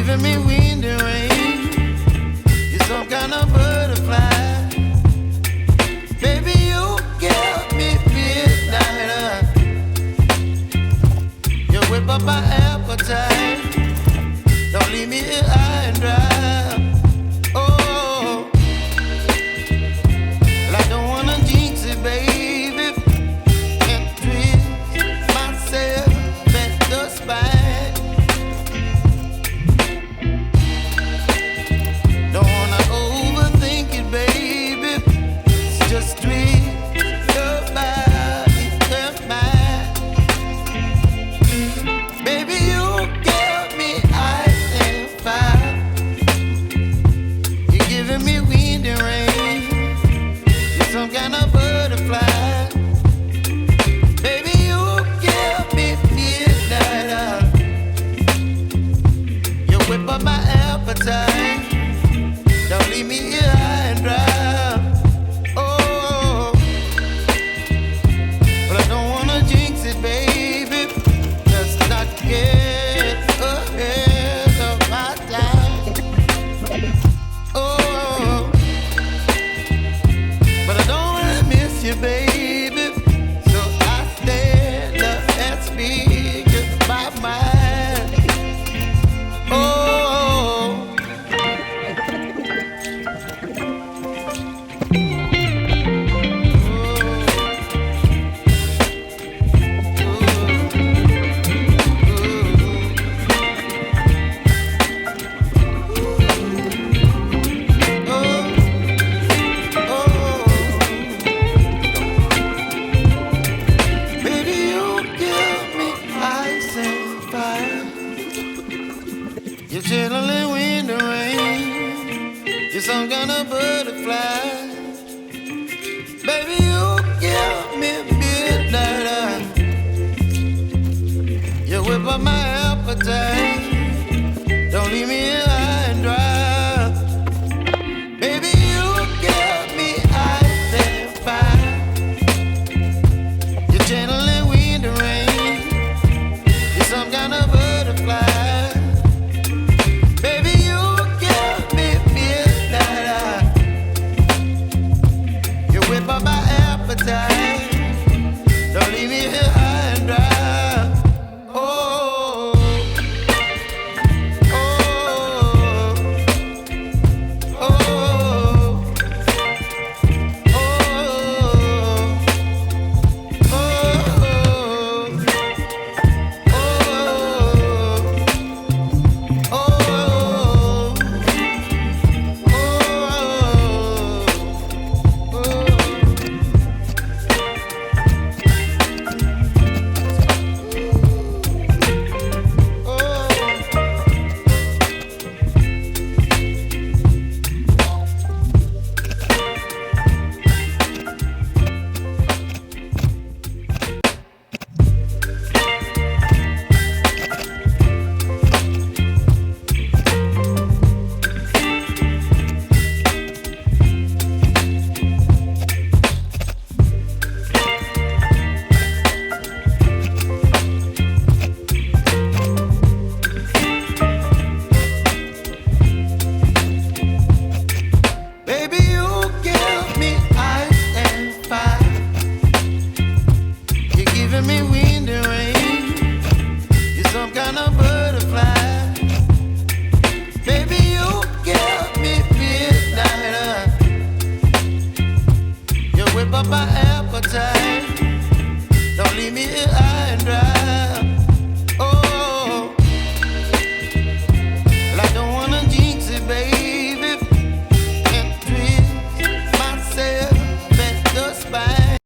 giving me wind and rain. You're some kind of butterfly. Baby, you give me midnight. You whip up my appetite. Don't leave me here high and dry. Oh, well, I don't wanna jinx it, baby. Can't twist myself at the spine. Don't wanna overthink it, baby. It's just twist your body and mine. Baby, you give me ice and fire. You're giving me wind and rain. You're some kind of butterfly. Baby, you give me midnight. You whip up my appetite. Don't leave me here high and dry. Oh, but I don't wanna jinx it, baby. Let's not get ahead of my time. Oh, but I don't wanna miss you, baby. So I stand up and speak my mind. Oh. Baby, you give me ice and fire. You're chilling wind and rain. You're some kind of butterfly. Baby, you give me midnight. You whip up my appetite. Don't leave me